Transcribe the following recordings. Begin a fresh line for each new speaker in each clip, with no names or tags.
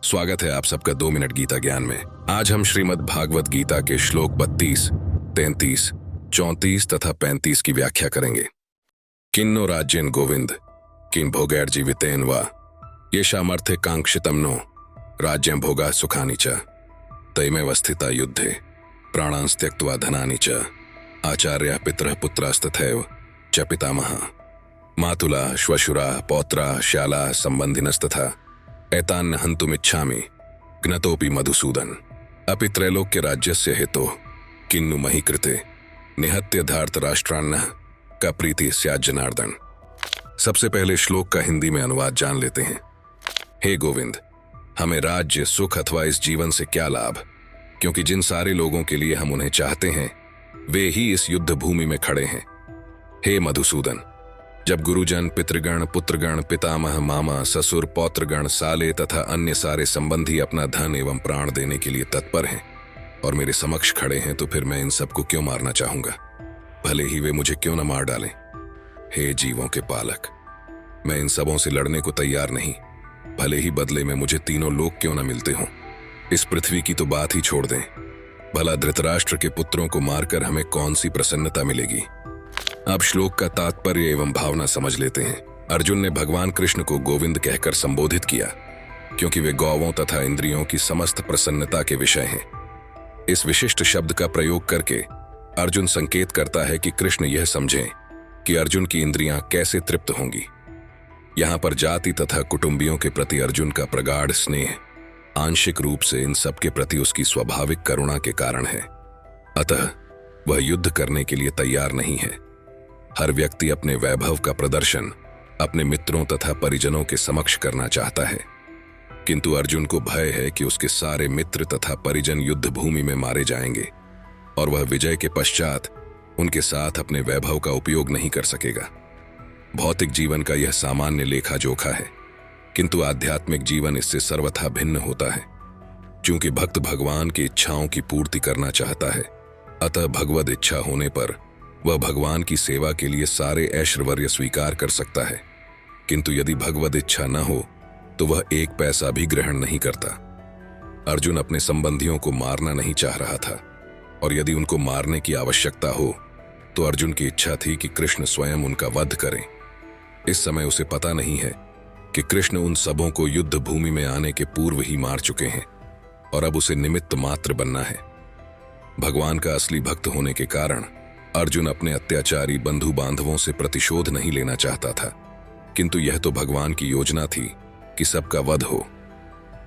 स्वागत है आप सबका 2 मिनट गीता ज्ञान में। आज हम श्रीमद् भागवत गीता के श्लोक 32, 33, 34 तथा 35 की व्याख्या करेंगे। किन्नो राज्येन गोविंद किन भोगैर्जीवितेन वा येषामर्थे कांक्षितं नो राज्यं भोगा सुखानि च तैमेव स्थिता युद्धे प्राणांस त्यक्त्वा धनानि च आचार्य पितरः पुत्रास्तथैव च पितामहः मातुला श्वशुरा पौत्रा श्याला संबंधिनस्तथा एतान्न हन्तुमिच्छामि ज्ञतोऽपि मधुसूदन अपि त्रैलोक्य राज्यस्य हेतोः किन्नु मही कृते निहत्य धार्तराष्ट्रान्नः का प्रीति स्यात् जनार्दन। सबसे पहले श्लोक का हिंदी में अनुवाद जान लेते हैं। हे गोविंद, हमें राज्य सुख अथवा इस जीवन से क्या लाभ, क्योंकि जिन सारे लोगों के लिए हम उन्हें चाहते हैं वे ही इस युद्ध भूमि में खड़े हैं। हे मधुसूदन, जब गुरुजन, पितृगण, पुत्रगण, पितामह, मामा, ससुर, पौत्रगण, साले तथा अन्य सारे संबंधी अपना धन एवं प्राण देने के लिए तत्पर हैं और मेरे समक्ष खड़े हैं, तो फिर मैं इन सबको क्यों मारना चाहूंगा, भले ही वे मुझे क्यों न मार डालें। हे जीवों के पालक, मैं इन सबों से लड़ने को तैयार नहीं, भले ही बदले में मुझे तीनों लोग क्यों न मिलते हों। इस पृथ्वी की तो बात ही छोड़ दें, भला धृतराष्ट्र के पुत्रों को मारकर हमें कौन सी प्रसन्नता मिलेगी। अब श्लोक का तात्पर्य एवं भावना समझ लेते हैं। अर्जुन ने भगवान कृष्ण को गोविंद कहकर संबोधित किया, क्योंकि वे गौवों तथा इंद्रियों की समस्त प्रसन्नता के विषय हैं। इस विशिष्ट शब्द का प्रयोग करके अर्जुन संकेत करता है कि कृष्ण यह समझें कि अर्जुन की इंद्रियां कैसे तृप्त होंगी। यहां पर जाति तथा कुटुंबियों के प्रति अर्जुन का प्रगाढ़ स्नेह आंशिक रूप से इन सब के प्रति उसकी स्वाभाविक करुणा के कारण है। अतः वह युद्ध करने के लिए तैयार नहीं है। हर व्यक्ति अपने वैभव का प्रदर्शन अपने मित्रों तथा परिजनों के समक्ष करना चाहता है, किंतु अर्जुन को भय है कि उसके सारे मित्र तथा परिजन युद्ध भूमि में मारे जाएंगे और वह विजय के पश्चात उनके साथ अपने वैभव का उपयोग नहीं कर सकेगा। भौतिक जीवन का यह सामान्य लेखा जोखा है, किंतु आध्यात्मिक जीवन इससे सर्वथा भिन्न होता है। चूंकि भक्त भगवान की इच्छाओं की पूर्ति करना चाहता है, अतः भगवद इच्छा होने पर वह भगवान की सेवा के लिए सारे ऐश्वर्य स्वीकार कर सकता है, किंतु यदि भगवद इच्छा न हो तो वह एक पैसा भी ग्रहण नहीं करता। अर्जुन अपने संबंधियों को मारना नहीं चाह रहा था, और यदि उनको मारने की आवश्यकता हो तो अर्जुन की इच्छा थी कि कृष्ण स्वयं उनका वध करें। इस समय उसे पता नहीं है कि कृष्ण उन सबों को युद्ध भूमि में आने के पूर्व ही मार चुके हैं और अब उसे निमित्त मात्र बनना है। भगवान का असली भक्त होने के कारण अर्जुन अपने अत्याचारी बंधु बांधवों से प्रतिशोध नहीं लेना चाहता था, किंतु यह तो भगवान की योजना थी कि सबका वध हो।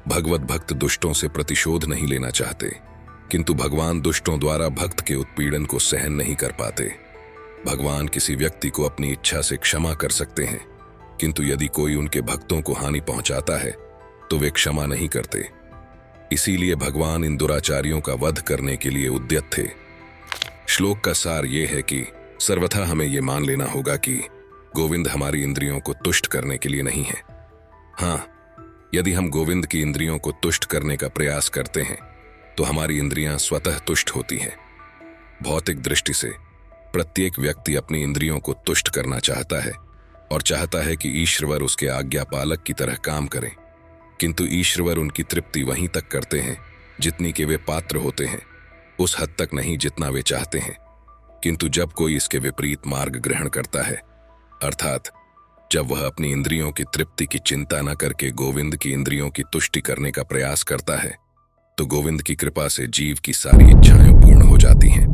भगवत भक्त दुष्टों से प्रतिशोध नहीं लेना चाहते, किंतु भगवान दुष्टों द्वारा भक्त के उत्पीड़न को सहन नहीं कर पाते। भगवान किसी व्यक्ति को अपनी इच्छा से क्षमा कर सकते हैं, किंतु यदि कोई उनके भक्तों को हानि पहुंचाता है तो वे क्षमा नहीं करते। इसीलिए भगवान इन दुराचारियों का वध करने के लिए उद्यत थे। श्लोक का सार ये है कि सर्वथा हमें ये मान लेना होगा कि गोविंद हमारी इंद्रियों को तुष्ट करने के लिए नहीं है। हाँ, यदि हम गोविंद की इंद्रियों को तुष्ट करने का प्रयास करते हैं तो हमारी इंद्रियां स्वतः तुष्ट होती हैं। भौतिक दृष्टि से प्रत्येक व्यक्ति अपनी इंद्रियों को तुष्ट करना चाहता है और चाहता है कि ईश्वर उसके आज्ञा पालक की तरह काम करें, किंतु ईश्वर उनकी तृप्ति वहीं तक करते हैं जितनी के वे पात्र होते हैं, उस हद तक नहीं जितना वे चाहते हैं। किंतु जब कोई इसके विपरीत मार्ग ग्रहण करता है, अर्थात जब वह अपनी इंद्रियों की तृप्ति की चिंता न करके गोविंद की इंद्रियों की तुष्टि करने का प्रयास करता है, तो गोविंद की कृपा से जीव की सारी इच्छाएं पूर्ण हो जाती हैं।